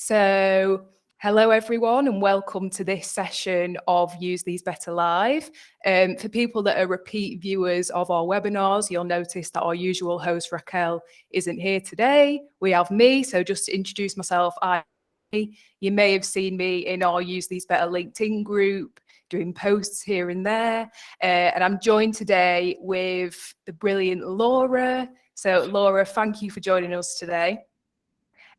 So, hello everyone, and welcome to this session of Use These Better Live. For people that are repeat viewers of our webinars, you'll notice that our usual host Raquel isn't here today. We have me, so just to introduce myself, you may have seen me in our Use These Better LinkedIn group, doing posts here and there. And I'm joined today with the brilliant Laura. So Laura, thank you for joining us today.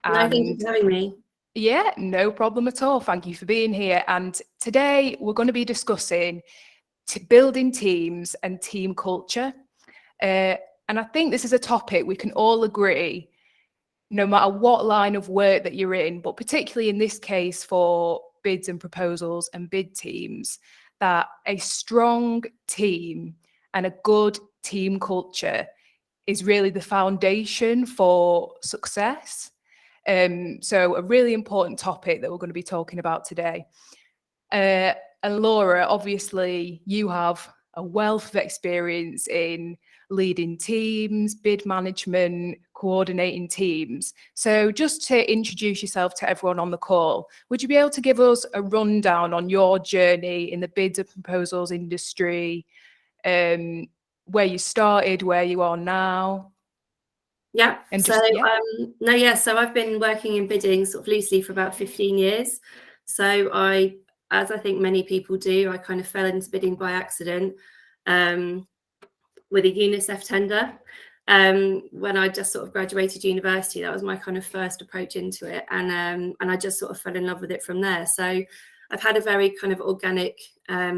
No, thank you for having me. Yeah, no problem at all. Thank you for being here. And today we're going to be discussing building teams and team culture. And I think this is a topic we can all agree, no matter what line of work that you're in, but particularly in this case for bids and proposals and bid teams, that a strong team and a good team culture is really the foundation for success. So a really important topic that we're going to be talking about today. And Laura, obviously you have a wealth of experience in leading teams, bid management, coordinating teams. So just to introduce yourself to everyone on the call, would you be able to give us a rundown on your journey in the bids and proposals industry, where you started, where you are now? Yeah. So I've been working in bidding sort of loosely for about 15 years. So as I think many people do, I kind of fell into bidding by accident with a UNICEF tender. When I just sort of graduated university, that was my kind of first approach into it. And I just sort of fell in love with it from there. So I've had a very kind of organic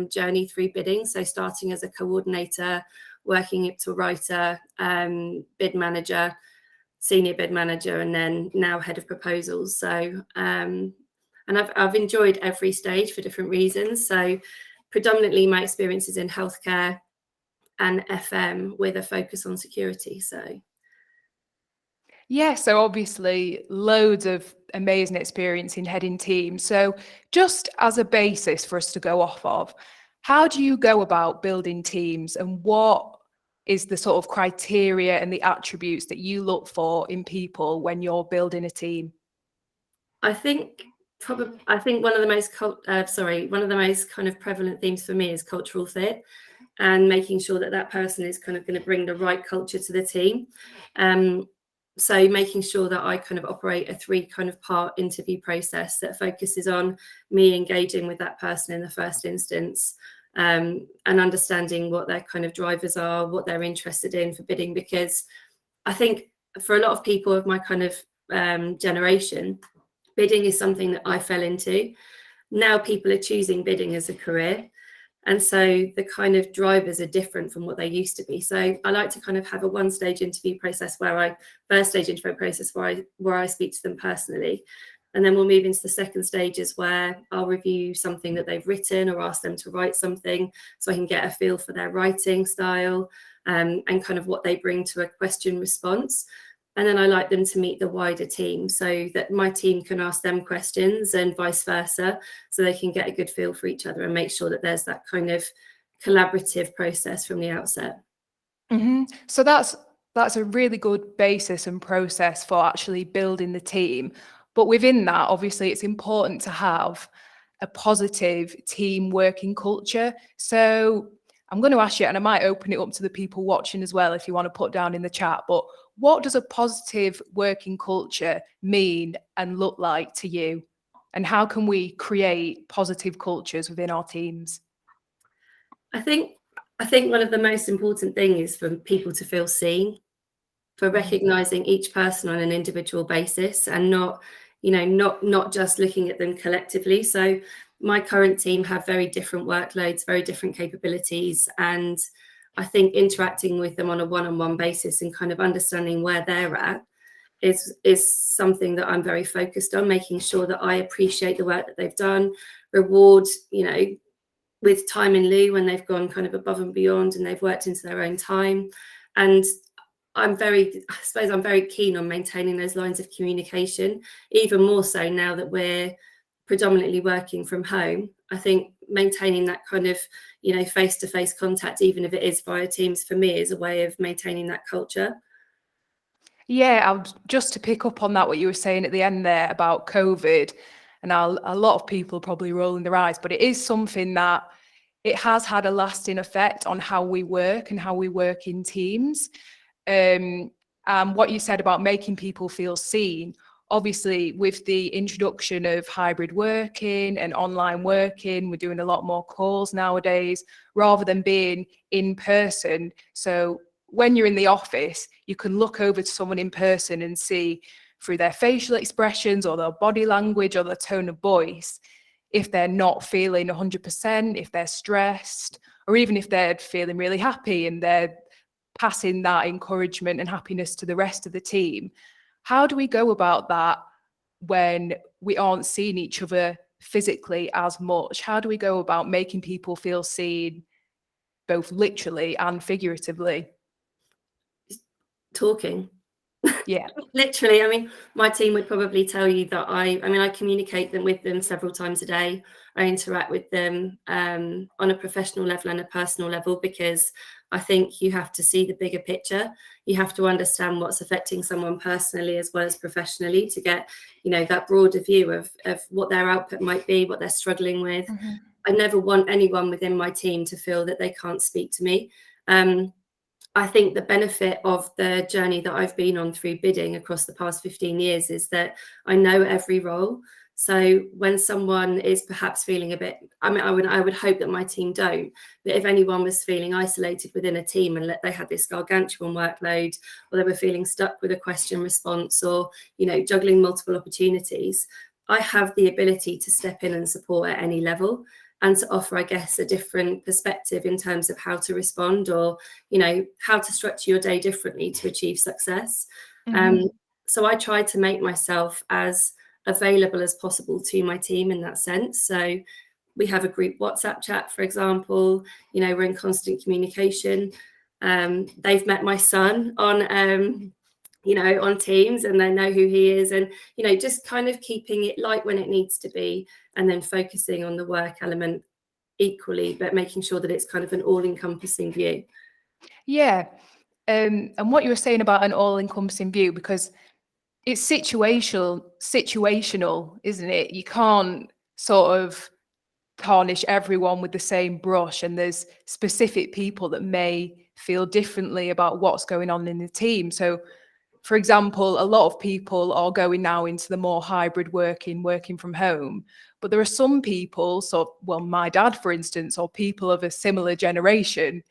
journey through bidding. So starting as a coordinator, working up to writer, bid manager, senior bid manager, and then now head of proposals. So, and I've enjoyed every stage for different reasons. So predominantly my experience is in healthcare and FM with a focus on security. So yeah, so obviously loads of amazing experience in heading teams. So just as a basis for us to go off of, how do you go about building teams, and what is the sort of criteria and the attributes that you look for in people when you're building a team? I think one of the most kind of prevalent themes for me is cultural fit, and making sure that that person is kind of going to bring the right culture to the team. So making sure that I kind of operate a 3 kind of part interview process that focuses on me engaging with that person in the first instance, and understanding what their kind of drivers are, what they're interested in for bidding. Because I think for a lot of people of my kind of generation, bidding is something that I fell into. Now people are choosing bidding as a career. And so the kind of drivers are different from what they used to be. So I like to kind of have a one-stage interview process where I speak to them personally. And then we'll move into the second stages where I'll review something that they've written or ask them to write something so I can get a feel for their writing style, and kind of what they bring to a question response. And then I like them to meet the wider team so that my team can ask them questions and vice versa, so they can get a good feel for each other and make sure that there's that kind of collaborative process from the outset. Mm-hmm. So that's a really good basis and process for actually building the team. But within that, obviously, it's important to have a positive team working culture. So I'm going to ask you, and I might open it up to the people watching as well, if you want to put down in the chat, but what does a positive working culture mean and look like to you? And how can we create positive cultures within our teams? I think one of the most important things is for people to feel seen, for recognizing each person on an individual basis, and not just looking at them collectively. So my current team have very different workloads, very different capabilities, and I think interacting with them on a one-on-one basis and kind of understanding where they're at is something that I'm very focused on, making sure that I appreciate the work that they've done, reward, with time in lieu when they've gone kind of above and beyond and they've worked into their own time. And I'm very keen on maintaining those lines of communication, even more so now that we're predominantly working from home. I think maintaining that kind of, face-to-face contact, even if it is via Teams, for me is a way of maintaining that culture. Yeah, just to pick up on that, what you were saying at the end there about COVID, and a lot of people probably rolling their eyes, but it is something that it has had a lasting effect on how we work and how we work in teams. And what you said about making people feel seen, obviously, with the introduction of hybrid working and online working, we're doing a lot more calls nowadays rather than being in person. So when you're in the office, you can look over to someone in person and see through their facial expressions or their body language or their tone of voice if they're not feeling 100%, if they're stressed, or even if they're feeling really happy and they're passing that encouragement and happiness to the rest of the team. How do we go about that when we aren't seeing each other physically as much? How do we go about making people feel seen both literally and figuratively? Talking. Yeah. Literally, I mean, my team would probably tell you that I communicate with them several times a day. I interact with them on a professional level and a personal level, because I think you have to see the bigger picture. You have to understand what's affecting someone personally as well as professionally to get, that broader view of what their output might be, what they're struggling with. Mm-hmm. I never want anyone within my team to feel that they can't speak to me. I think the benefit of the journey that I've been on through bidding across the past 15 years is that I know every role. So when someone is perhaps feeling a bit, I would hope that my team don't, but if anyone was feeling isolated within a team and they had this gargantuan workload, or they were feeling stuck with a question response, or, juggling multiple opportunities, I have the ability to step in and support at any level, and to offer, I guess, a different perspective in terms of how to respond, or, how to structure your day differently to achieve success. Mm-hmm. So I try to make myself as available as possible to my team in that sense. So we have a group WhatsApp chat, for example. We're in constant communication. They've met my son on Teams, and they know who he is, and just kind of keeping it light when it needs to be, and then focusing on the work element equally, but making sure that it's kind of an all-encompassing view. Yeah. And what you were saying about an all-encompassing view, because it's situational, isn't it? You can't sort of tarnish everyone with the same brush, and there's specific people that may feel differently about what's going on in the team. So for example, a lot of people are going now into the more hybrid working from home, but there are some people, so well, my dad for instance, or people of a similar generation,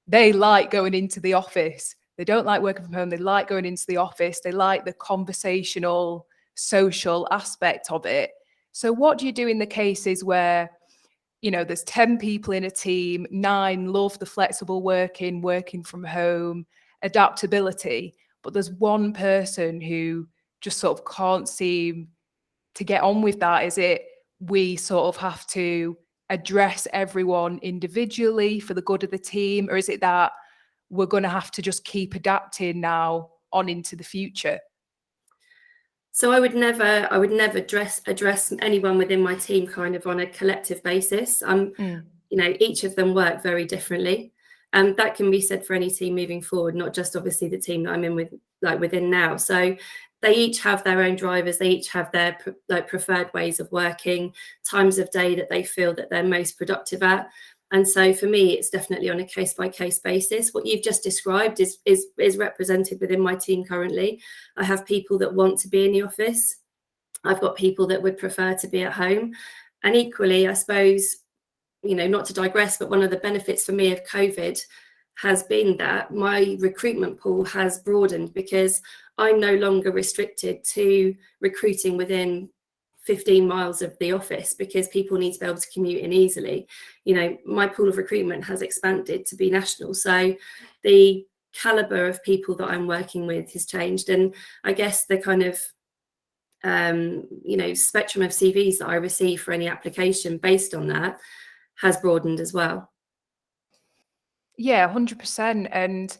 they like going into the office. They don't like working from home. They like going into the office. They like the conversational, social aspect of it. So what do you do in the cases where, there's 10 people in a team, 9 love the flexible working from home, adaptability, but there's one person who just sort of can't seem to get on with that? Is it we sort of have to address everyone individually for the good of the team, or is it that we're going to have to just keep adapting now on into the future? So I would never address anyone within my team kind of on a collective basis. Mm. Each of them work very differently. And that can be said for any team moving forward, not just obviously the team that I'm in within now. So they each have their own drivers. They each have their preferred ways of working, times of day that they feel that they're most productive at. And so for me, it's definitely on a case by case basis. What you've just described is represented within my team currently. I have people that want to be in the office. I've got people that would prefer to be at home. And equally, I suppose, not to digress, but one of the benefits for me of COVID has been that my recruitment pool has broadened, because I'm no longer restricted to recruiting within 15 miles of the office, because people need to be able to commute in easily. My pool of recruitment has expanded to be national. So the caliber of people that I'm working with has changed. And I guess the kind of spectrum of CVs that I receive for any application based on that has broadened as well. Yeah, 100%. And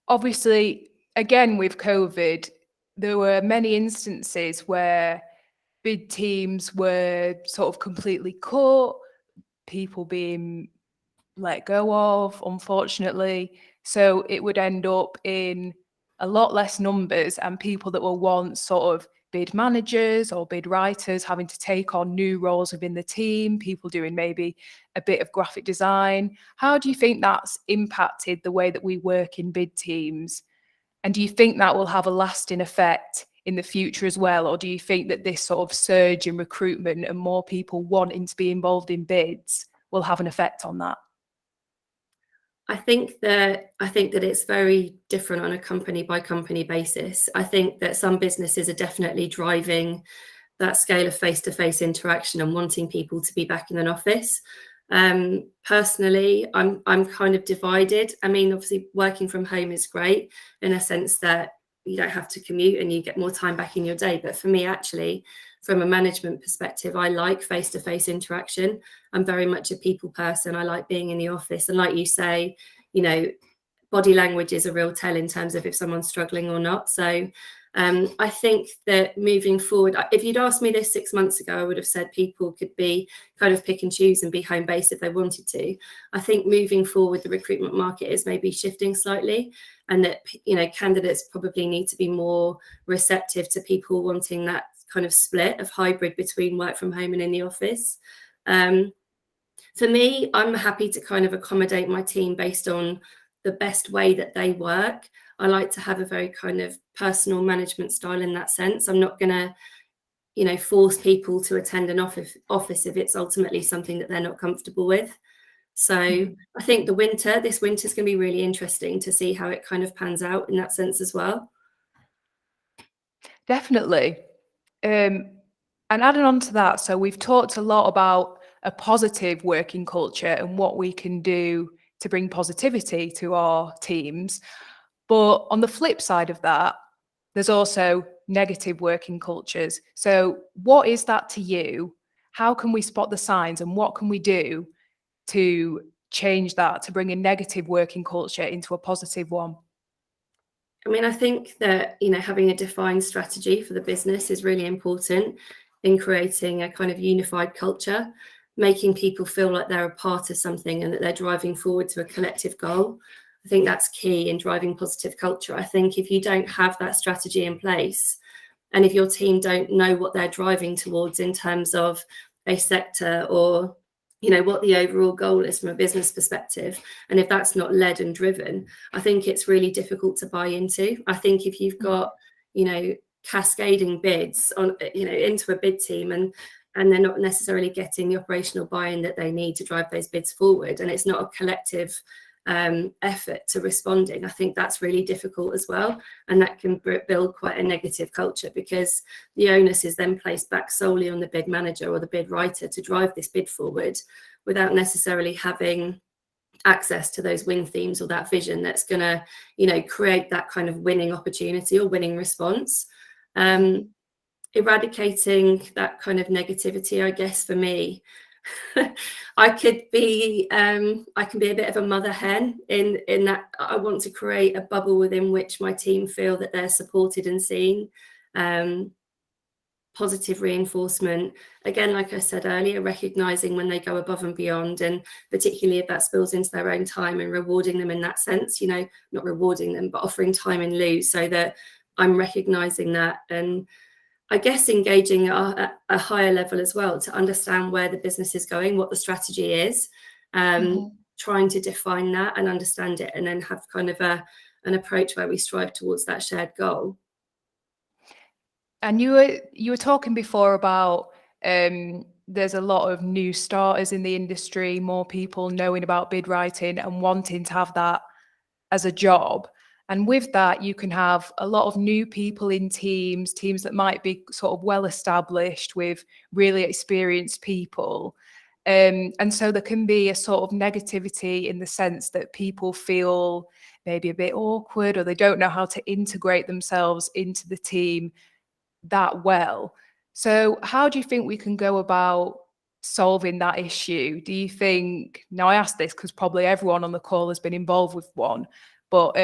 obviously, again, with COVID, there were many instances where bid teams were sort of completely cut, people being let go of, unfortunately. So it would end up in a lot less numbers and people that were once sort of bid managers or bid writers having to take on new roles within the team, people doing maybe a bit of graphic design. How do you think that's impacted the way that we work in bid teams? And do you think that will have a lasting effect in the future as well? Or do you think that this sort of surge in recruitment and more people wanting to be involved in bids will have an effect on that? I think that it's very different on a company by company basis. I think that some businesses are definitely driving that scale of face-to-face interaction and wanting people to be back in an office. Personally, I'm kind of divided. I mean, obviously working from home is great in a sense that you don't have to commute and you get more time back in your day. But for me, actually, from a management perspective, I like face-to-face interaction. I'm very much a people person. I like being in the office. And like you say, you know, body language is a real tell in terms of if someone's struggling or not. So I think that moving forward, if you'd asked me this 6 months ago, I would have said people could be kind of pick and choose and be home based if they wanted to. I think moving forward, the recruitment market is maybe shifting slightly, and that, you know, candidates probably need to be more receptive to people wanting that kind of split of hybrid between work from home and in the office. For me, I'm happy to kind of accommodate my team based on the best way that they work. I like to have a very kind of personal management style in that sense. I'm not going to, you know, force people to attend an office if it's ultimately something that they're not comfortable with. So I think this winter is going to be really interesting to see how it kind of pans out in that sense as well. Definitely. And adding on to that, so we've talked a lot about a positive working culture and what we can do to bring positivity to our teams. But on the flip side of that, there's also negative working cultures. So what is that to you? How can we spot the signs and what can we do to change that, to bring a negative working culture into a positive one? I mean, I think that, you know, having a defined strategy for the business is really important in creating a kind of unified culture, making people feel like they're a part of something and that they're driving forward to a collective goal. I think that's key in driving positive culture. I think if you don't have that strategy in place, and if your team don't know what they're driving towards in terms of a sector or, you know, what the overall goal is from a business perspective, and if that's not led and driven, I think it's really difficult to buy into. I think if you've got, you know, cascading bids on, you know, into a bid team and they're not necessarily getting the operational buy-in that they need to drive those bids forward, and it's not a collective effort to responding, I think that's really difficult as well, and that can build quite a negative culture because the onus is then placed back solely on the bid manager or the bid writer to drive this bid forward without necessarily having access to those win themes or that vision that's going to, you know, create that kind of winning opportunity or winning response. Eradicating that kind of negativity, I guess for me, I can be a bit of a mother hen in that I want to create a bubble within which my team feel that they're supported and seen. Positive reinforcement, again, like I said earlier, recognizing when they go above and beyond, and particularly if that spills into their own time, and rewarding them in that sense, you know, not rewarding them, but offering time in lieu so that I'm recognizing that. And I guess engaging at a higher level as well to understand where the business is going, what the strategy is, trying to define that and understand it, and then have kind of an approach where we strive towards that shared goal. And you were talking before about there's a lot of new starters in the industry, more people knowing about bid writing and wanting to have that as a job. And with that, you can have a lot of new people in teams that might be sort of well established with really experienced people. And so there can be a sort of negativity in the sense that people feel maybe a bit awkward or they don't know how to integrate themselves into the team that well. So how do you think we can go about solving that issue? Do you think, now I ask this because probably everyone on the call has been involved with one, but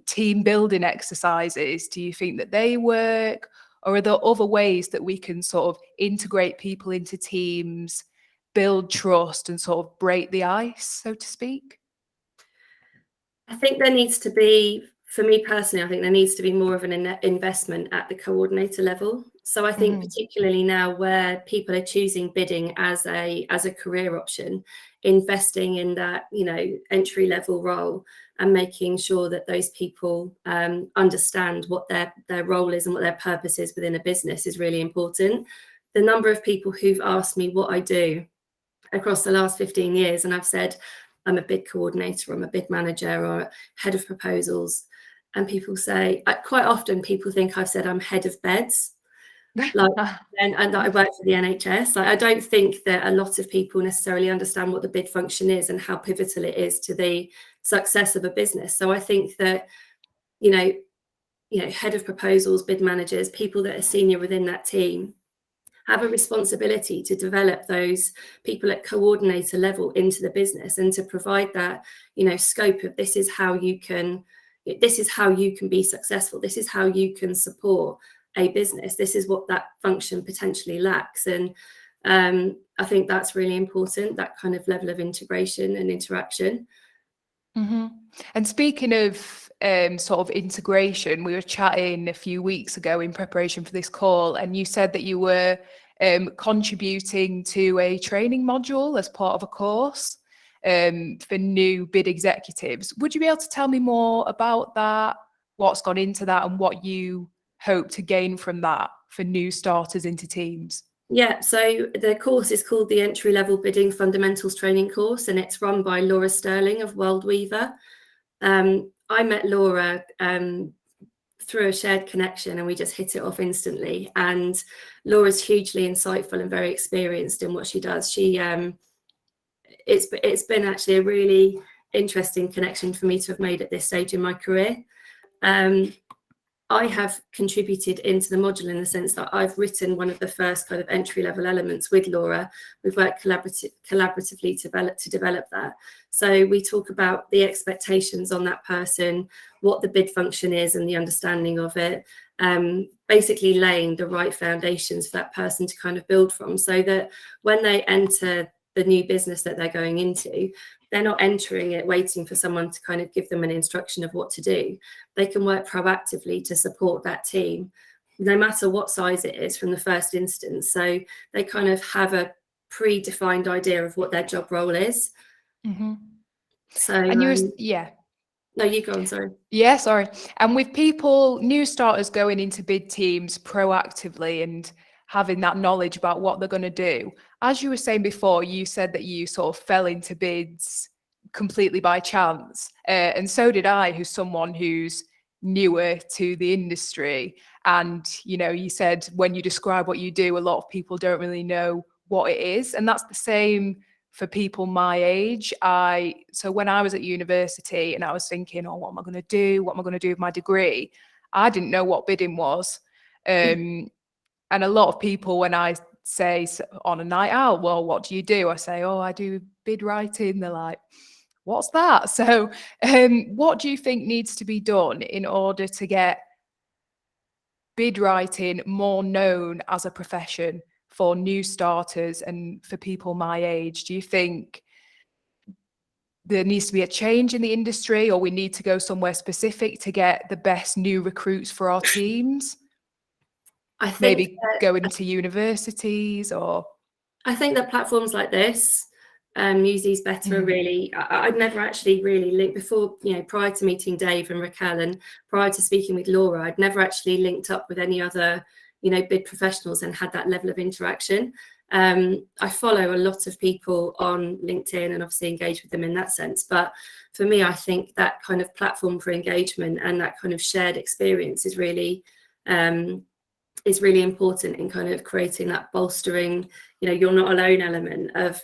team building exercises, do you think that they work? Or are there other ways that we can sort of integrate people into teams, build trust and sort of break the ice, so to speak? I think there needs to be, for me personally, I think there needs to be more of an investment at the coordinator level. So I think particularly now where people are choosing bidding as a career option, investing in that, you know, entry level role and making sure that those people understand what their role is and what their purpose is within a business is really important. The number of people who've asked me what I do across the last 15 years, and I've said, I'm a bid coordinator, I'm a bid manager, or head of proposals. And people say, quite often people think I've said I'm head of beds, like, and that I work for the NHS. Like, I don't think that a lot of people necessarily understand what the bid function is and how pivotal it is to the success of a business. So I think that, you know, head of proposals, bid managers, people that are senior within that team have a responsibility to develop those people at coordinator level into the business and to provide that, you know, scope of this is how you can be successful. This is how you can support a business. This is what that function potentially lacks. And I think that's really important, that kind of level of integration and interaction. And speaking of sort of integration, we were chatting a few weeks ago in preparation for this call, and you said that you were contributing to a training module as part of a course for new bid executives. Would you be able to tell me more about that, what's gone into that, and what you hope to gain from that for new starters into teams? Yeah, so the course is called the Entry Level Bidding Fundamentals Training Course, and it's run by Laura Sterling of Worldweaver. I met Laura through a shared connection, and we just hit it off instantly. And Laura's hugely insightful and very experienced in what she does. It's been actually a really interesting connection for me to have made at this stage in my career. I have contributed into the module in the sense that I've written one of the first kind of entry-level elements with Laura. We've worked collaboratively to develop that. So we talk about the expectations on that person, what the bid function is and the understanding of it, basically laying the right foundations for that person to kind of build from, so that when they enter the new business that they're going into, they're not entering it waiting for someone to kind of give them an instruction of what to do. They can work proactively to support that team, no matter what size it is from the first instance. So they kind of have a predefined idea of what their job role is. So, and yeah. No, you go on, sorry. Yeah, sorry. And with people, new starters going into bid teams proactively and having that knowledge about what they're going to do, as you were saying before, you said that you sort of fell into bids completely by chance. And so did I, who's someone who's newer to the industry. And, you know, you said when you describe what you do, a lot of people don't really know what it is. And that's the same for people my age. So when I was at university and I was thinking, oh, what am I going to do? What am I going to do with my degree? I didn't know what bidding was. And a lot of people, when I say on a night out, well, what do you do? I say, oh, I do bid writing. They're like, what's that? So what do you think needs to be done in order to get bid writing more known as a profession for new starters and for people my age? Do you think there needs to be a change in the industry, or we need to go somewhere specific to get the best new recruits for our teams? I think maybe going into universities, or I think that platforms like this, Newsies Better, really, I'd never actually really linked before, you know, prior to meeting Dave and Raquel and prior to speaking with Laura, I'd never actually linked up with any other, you know, bid professionals and had that level of interaction. I follow a lot of people on LinkedIn and obviously engage with them in that sense. But for me, I think that kind of platform for engagement and that kind of shared experience is really important in kind of creating that bolstering, you know, you're not alone element of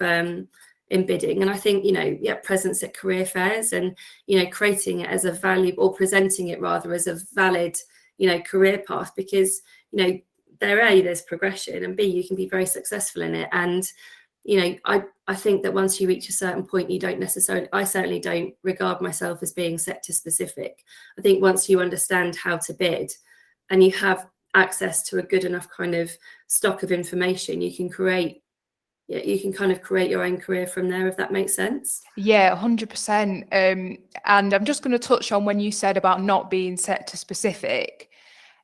in bidding. And I think, you know, presence at career fairs and, you know, creating it as a value, or presenting it rather as a valid, you know, career path, because, you know, there's progression, and B, you can be very successful in it. And, you know, I think that once you reach a certain point, you don't necessarily, I certainly don't regard myself as being sector specific. I think once you understand how to bid and you have access to a good enough kind of stock of information, you can create you can kind of create your own career from there, if that makes sense. Yeah, 100%. And I'm just going to touch on when you said about not being sector specific.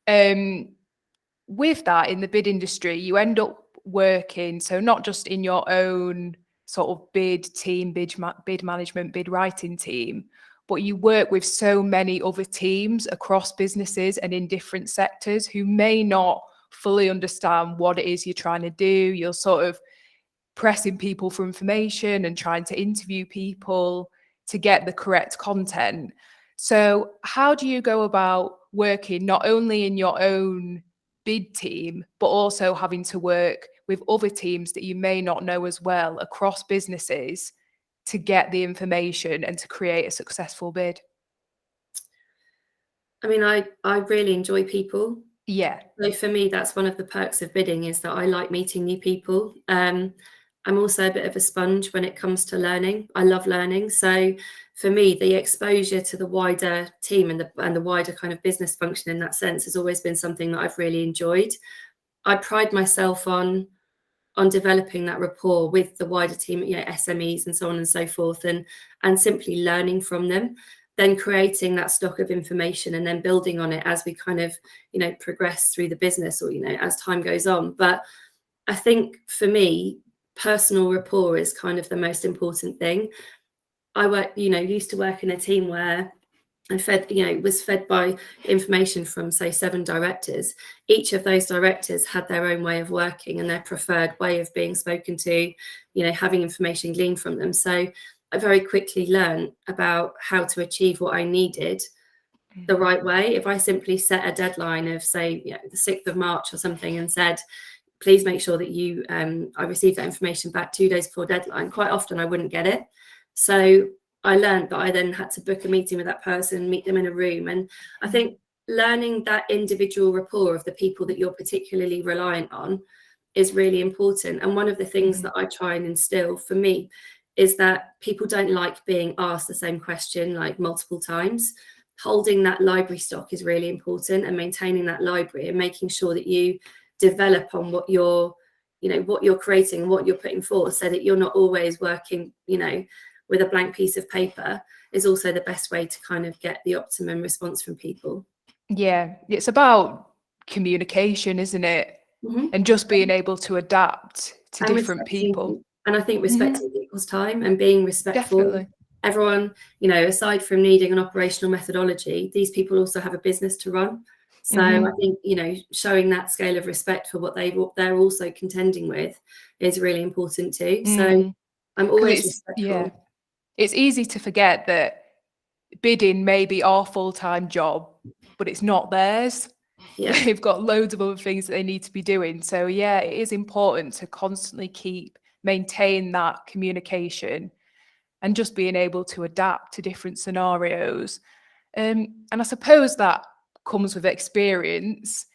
With that, in the bid industry, you end up working, so not just in your own sort of bid team, bid management, bid writing team, but you work with so many other teams across businesses and in different sectors who may not fully understand what it is you're trying to do. You're sort of pressing people for information and trying to interview people to get the correct content. So how do you go about working not only in your own bid team, but also having to work with other teams that you may not know as well across businesses to get the information and to create a successful bid? I mean, I really enjoy people. Yeah. So for me, that's one of the perks of bidding, is that I like meeting new people. I'm also a bit of a sponge when it comes to learning. I love learning. So for me, the exposure to the wider team and the wider kind of business function in that sense has always been something that I've really enjoyed. I pride myself on developing that rapport with the wider team, SMEs and so on and so forth, and simply learning from them, then creating that stock of information and then building on it as we kind of, progress through the business, or, as time goes on. But I think for me, personal rapport is kind of the most important thing. I used to work in a team where I was fed by information from, say, 7 directors. Each of those directors had their own way of working and their preferred way of being spoken to, having information gleaned from them. So I very quickly learned about how to achieve what I needed the right way. If I simply set a deadline of, say, the 6th of March or something, and said, please make sure that I receive that information back 2 days before deadline, quite often I wouldn't get it. So I learned that I then had to book a meeting with that person, meet them in a room. And I think learning that individual rapport of the people that you're particularly reliant on is really important. And one of the things that I try and instill for me is that people don't like being asked the same question like multiple times. Holding that library stock is really important, and maintaining that library and making sure that you develop on what you're creating, what you're putting forth, so that you're not always working, with a blank piece of paper, is also the best way to kind of get the optimum response from people. Yeah, it's about communication, isn't it? Mm-hmm. And just being able to adapt to And different people. And I think respecting people's time and being respectful. Definitely. Everyone, aside from needing an operational methodology, these people also have a business to run. So I think, showing that scale of respect for what they're also contending with is really important too. So I'm always respectful. Yeah, it's easy to forget that bidding may be our full-time job, but it's not theirs. Yeah. They've got loads of other things that they need to be doing. So yeah, it is important to constantly maintain that communication and just being able to adapt to different scenarios. And I suppose that comes with experience,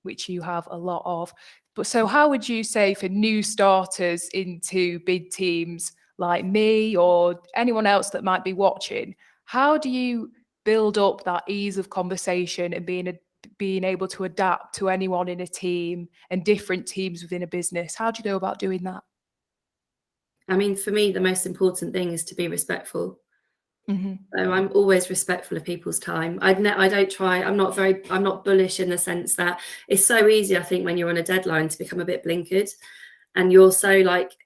which you have a lot of. But so how would you say, for new starters into bid teams like me or anyone else that might be watching, how do you build up that ease of conversation and being able to adapt to anyone in a team and different teams within a business? How do you go about doing that? I mean, for me, the most important thing is to be respectful. Mm-hmm. So I'm always respectful of people's time. I'm not bullish, in the sense that it's so easy, I think, when you're on a deadline, to become a bit blinkered, and you're so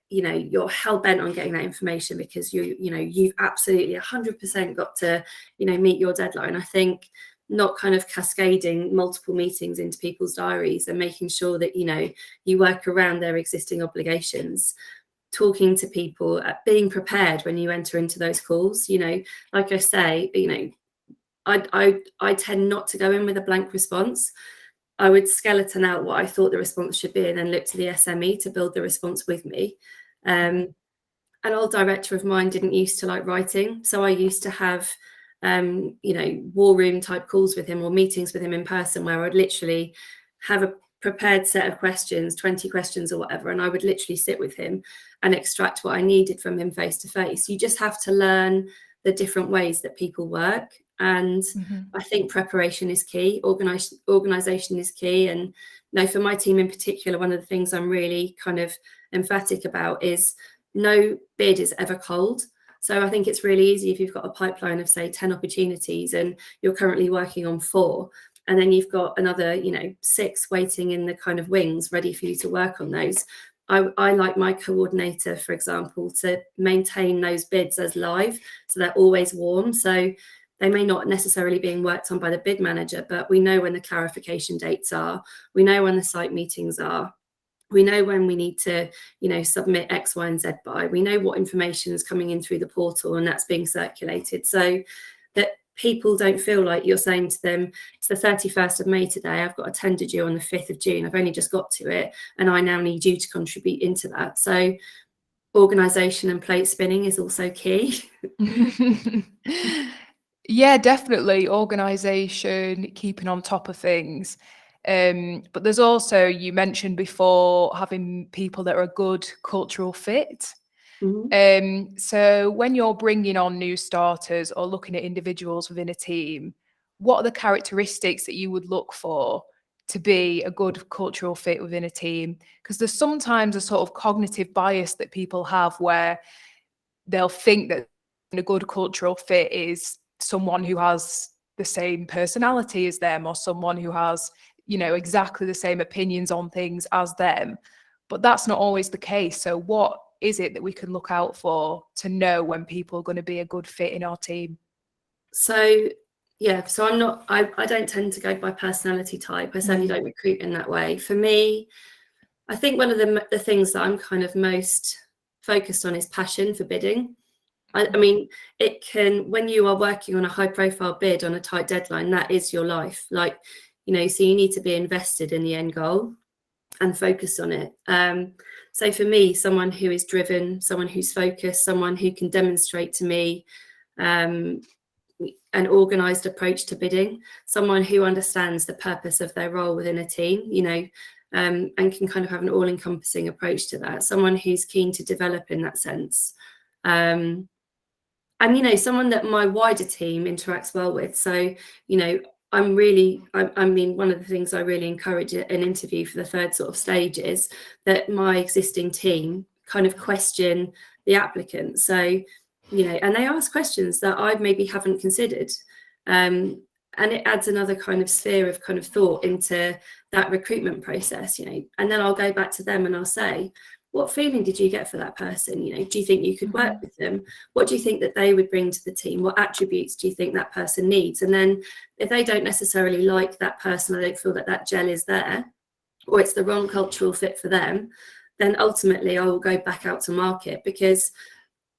you're hell bent on getting that information because you've absolutely 100% got to, meet your deadline. I think not kind of cascading multiple meetings into people's diaries and making sure that, you work around their existing obligations. Talking to people, being prepared when you enter into those calls. Like I say, I tend not to go in with a blank response. I would skeleton out what I thought the response should be and then look to the SME to build the response with me. An old director of mine didn't used to like writing, so I used to have war room type calls with him, or meetings with him in person, where I'd literally have a prepared set of questions, 20 questions or whatever, and I would literally sit with him and extract what I needed from him face to face. You just have to learn the different ways that people work. And I think preparation is key, organisation is key. And for my team in particular, one of the things I'm really kind of emphatic about is no bid is ever cold. So I think it's really easy if you've got a pipeline of, say, 10 opportunities and you're currently working on 4, and then you've got another, 6 waiting in the kind of wings ready for you to work on those. I like my coordinator, for example, to maintain those bids as live, so they're always warm. So they may not necessarily being worked on by the bid manager, but we know when the clarification dates are, we know when the site meetings are, we know when we need to, submit X, Y, and Z by. We know what information is coming in through the portal and that's being circulated, so that people don't feel like you're saying to them, it's the 31st of May today, I've got a tender due on the 5th of June, I've only just got to it, and I now need you to contribute into that. So organisation and plate spinning is also key. Yeah, definitely. Organisation, keeping on top of things. But there's also, you mentioned before, having people that are a good cultural fit. So when you're bringing on new starters or looking at individuals within a team, what are the characteristics that you would look for to be a good cultural fit within a team? Because there's sometimes a sort of cognitive bias that people have where they'll think that a good cultural fit is someone who has the same personality as them, or someone who has, exactly the same opinions on things as them. But that's not always the case. So what is it that we can look out for to know when people are going to be a good fit in our team? So I don't tend to go by personality type. I certainly don't recruit in that way. For me, I think one of the things that I'm kind of most focused on is passion for bidding. I mean, it can, when you are working on a high profile bid on a tight deadline, that is your life. So you need to be invested in the end goal and focused on it. So for me, someone who is driven, someone who's focused, someone who can demonstrate to me an organised approach to bidding, someone who understands the purpose of their role within a team, and can kind of have an all-encompassing approach to that, someone who's keen to develop in that sense. And someone that my wider team interacts well with. So I mean, one of the things I really encourage an interview for the third sort of stage is that my existing team kind of question the applicant. So and they ask questions that I maybe haven't considered, and it adds another kind of sphere of kind of thought into that recruitment process. And then I'll go back to them and I'll say, what feeling did you get for that person? Do you think you could work with them? What do you think that they would bring to the team? What attributes do you think that person needs? And then if they don't necessarily like that person, or they don't feel that that gel is there, or it's the wrong cultural fit for them, then ultimately I will go back out to market, because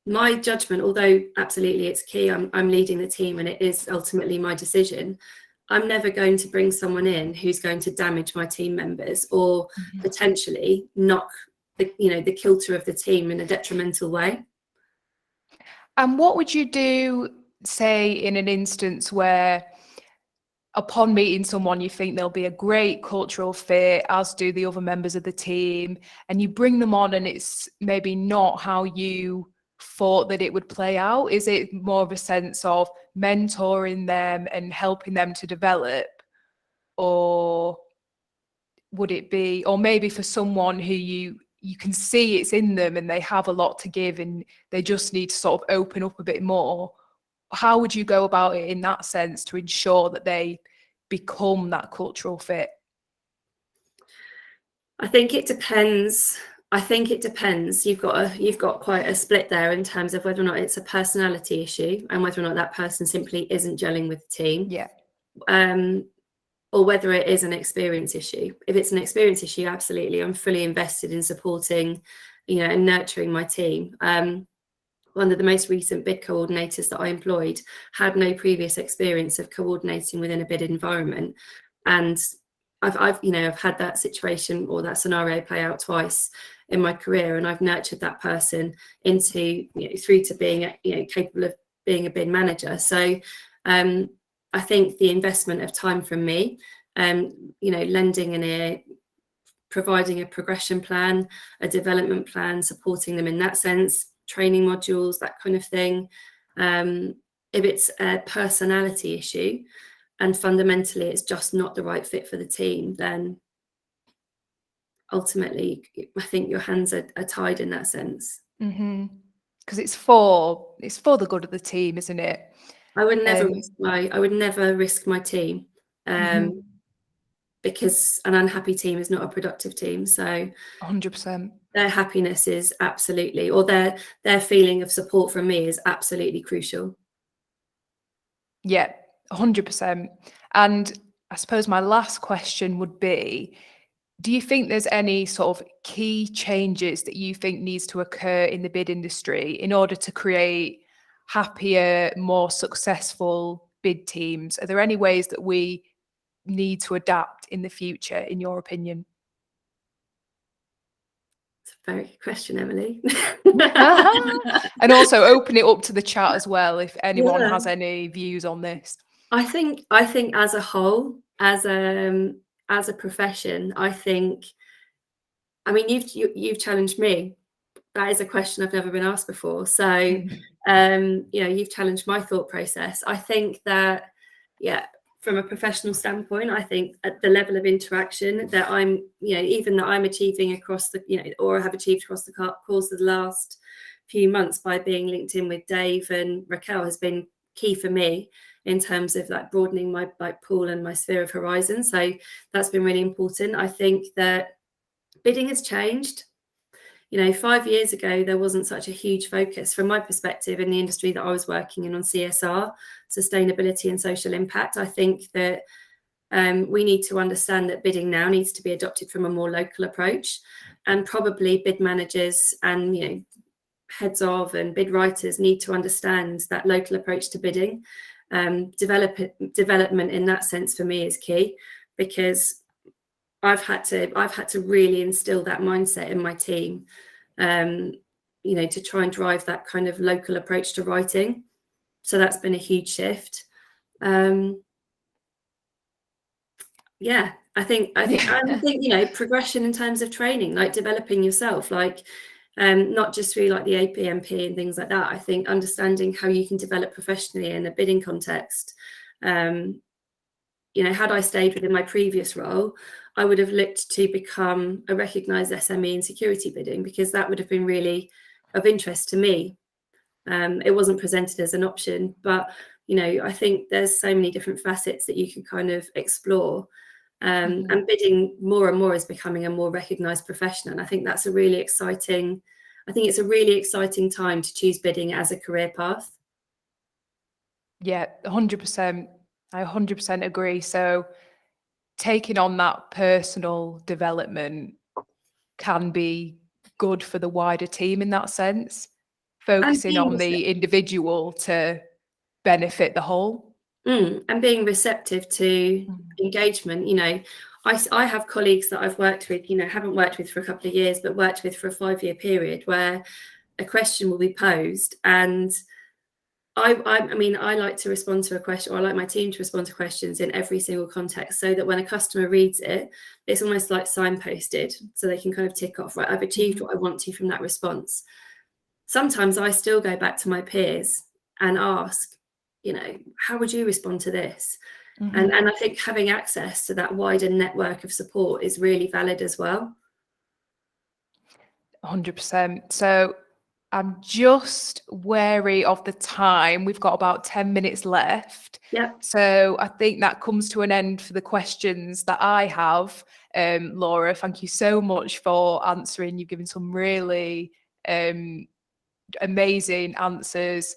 my judgment, although absolutely it's key, I'm leading the team and it is ultimately my decision, I'm never going to bring someone in who's going to damage my team members or potentially knock the kilter of the team in a detrimental way. And what would you do, say, in an instance where upon meeting someone, you think they'll be a great cultural fit, as do the other members of the team, and you bring them on and it's maybe not how you thought that it would play out? Is it more of a sense of mentoring them and helping them to develop? Or would it be, or maybe for someone who you can see it's in them and they have a lot to give and they just need to sort of open up a bit more? How would you go about it in that sense to ensure that they become that cultural fit? I think it depends. You've got quite a split there in terms of whether or not it's a personality issue and whether or not that person simply isn't gelling with the team. Yeah. Or whether it is an experience issue. If it's an experience issue, absolutely, I'm fully invested in supporting, and nurturing my team. One of the most recent bid coordinators that I employed had no previous experience of coordinating within a bid environment, and I've had that situation or that scenario play out twice in my career, and I've nurtured that person into through to being capable of being a bid manager. So I think the investment of time from me, lending an ear, providing a progression plan, a development plan, supporting them in that sense, training modules, that kind of thing, If it's a personality issue and fundamentally it's just not the right fit for the team, then ultimately I think your hands are tied in that sense. Because it's for the good of the team, isn't it? I would never risk my team, because an unhappy team is not a productive team. So 100%. their happiness is absolutely, or their feeling of support from me is absolutely crucial. Yeah, 100%. And I suppose my last question would be, do you think there's any sort of key changes that you think needs to occur in the bid industry in order to create happier, more successful bid teams? Are there any ways that we need to adapt in the future, in your opinion? It's a very good question, Emily. And also open it up to the chat as well if anyone Yeah. has any views on this. I think as a whole, as a profession, I mean, you've challenged me. That is a question I've never been asked before. So, you've challenged my thought process. I think that, yeah, from a professional standpoint, I think at the level of interaction that even that I'm achieving across the, or have achieved across the course of the last few months by being linked in with Dave and Raquel has been key for me in terms of like broadening my pool and my sphere of horizon. So that's been really important. I think that bidding has changed. 5 years ago, there wasn't such a huge focus from my perspective in the industry that I was working in on CSR, sustainability and social impact. I think that we need to understand that bidding now needs to be adopted from a more local approach, and probably bid managers and heads of and bid writers need to understand that local approach to bidding. Development in that sense for me is key, because I've had to really instill that mindset in my team, to try and drive that kind of local approach to writing. So that's been a huge shift. Yeah, I think progression in terms of training, like developing yourself, like not just through like the APMP and things like that. I think understanding how you can develop professionally in a bidding context. Had I stayed within my previous role, I would have looked to become a recognised SME in security bidding, because that would have been really of interest to me. It wasn't presented as an option, but I think there's so many different facets that you can kind of explore. And bidding more and more is becoming a more recognised profession, and I think that's a really exciting. I think it's a really exciting time to choose bidding as a career path. Yeah, 100%. I 100% agree. So taking on that personal development can be good for the wider team in that sense, focusing on the individual to benefit the whole. And being receptive to engagement. I have colleagues that I've worked with, haven't worked with for a couple of years, but worked with for a 5-year period, where a question will be posed, and I like to respond to a question, or I like my team to respond to questions in every single context, so that when a customer reads it, it's almost like signposted, so they can kind of tick off, right, I've achieved what I want to from that response. Sometimes I still go back to my peers and ask, how would you respond to this? And I think having access to that wider network of support is really valid as well. 100%. So I'm just wary of the time. We've got about 10 minutes left. Yeah. So I think that comes to an end for the questions that I have. Laura, thank you so much for answering. You've given some really amazing answers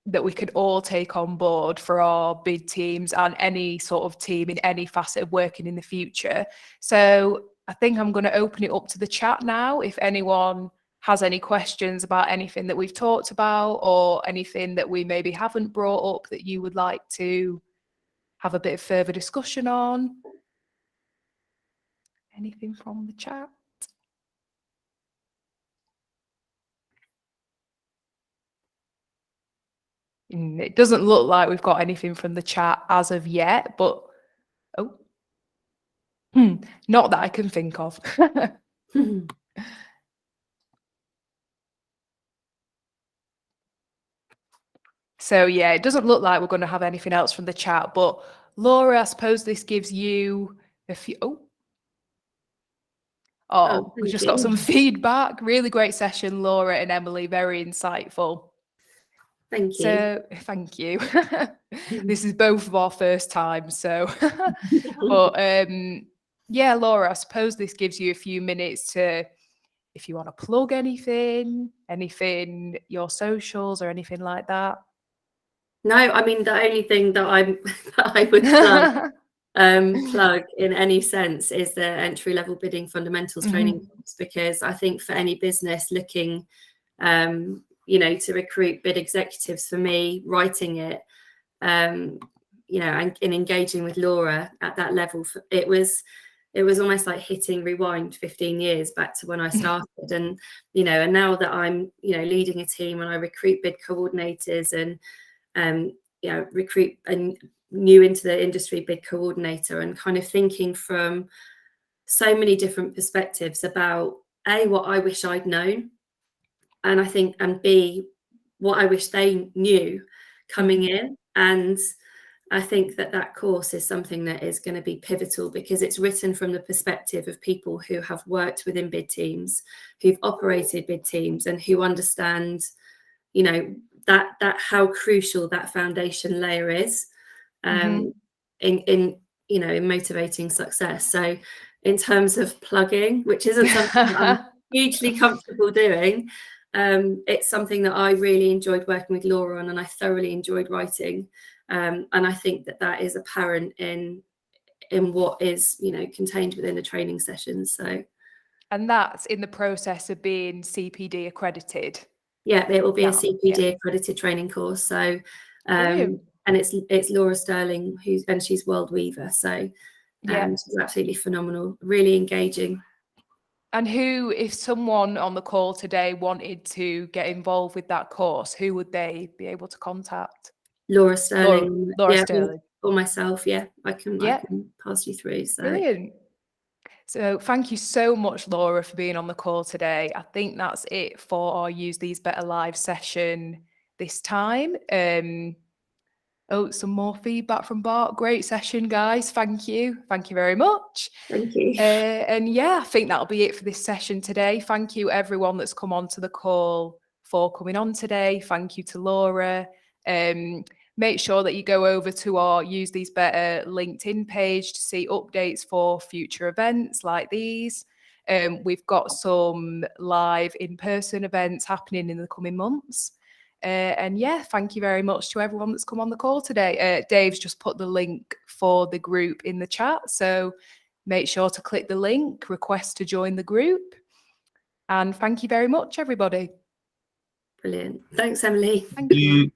that we could all take on board for our bid teams and any sort of team in any facet of working in the future. So I think I'm going to open it up to the chat now. If anyone has any questions about anything that we've talked about, or anything that we maybe haven't brought up that you would like to have a bit of further discussion on. Anything from the chat? It doesn't look like we've got anything from the chat as of yet, but not that I can think of. So yeah, it doesn't look like we're going to have anything else from the chat, but Laura, I suppose this gives you a few. Oh, we Thank just got some you. feedback. Really great session, Laura and Emily. Very insightful. Thank you. So thank you. This is both of our first time. So, but yeah, Laura, I suppose this gives you a few minutes to, if you want to plug anything, your socials or anything like that. No, I mean, the only thing that that I would plug in any sense is the entry-level bidding fundamentals training course, because I think for any business looking, you know, to recruit bid executives, for me, writing it, you know, and engaging with Laura at that level, it was almost like hitting rewind 15 years back to when I started. And, you know, and now that I'm, you know, leading a team and I recruit bid coordinators and, you know, recruit a new into the industry bid coordinator, and kind of thinking from so many different perspectives about A, what I wish I'd known, and I think, and B, what I wish they knew coming in. And I think that that course is something that is going to be pivotal, because it's written from the perspective of people who have worked within bid teams, who've operated bid teams, and who understand, you know, that how crucial that foundation layer is in you know, in motivating success. So in terms of plugging, which isn't something that I'm hugely comfortable doing, it's something that I really enjoyed working with Laura on, and I thoroughly enjoyed writing. And I think that that is apparent in what is, you know, contained within the training sessions. So, and that's in the process of being CPD accredited. Yeah, it will be a CPD accredited training course. So, and it's Laura Sterling, and she's World Weaver. So, she's absolutely phenomenal, really engaging. And who, if someone on the call today wanted to get involved with that course, who would they be able to contact? Laura Sterling. Laura Sterling. Or myself. Yeah, I can pass you through. So. Brilliant. So thank you so much, Laura, for being on the call today. I think that's it for our Use These Better live session this time. Some more feedback from Bart. Great session, guys. Thank you. Thank you very much. Thank you. And yeah, I think that'll be it for this session today. Thank you, everyone that's come onto the call, for coming on today. Thank you to Laura. Make sure that you go over to our Use These Better LinkedIn page to see updates for future events like these. We've got some live in-person events happening in the coming months. And yeah, thank you very much to everyone that's come on the call today. Dave's just put the link for the group in the chat, so make sure to click the link, request to join the group. And thank you very much, everybody. Brilliant. Thanks, Emily. Thank you.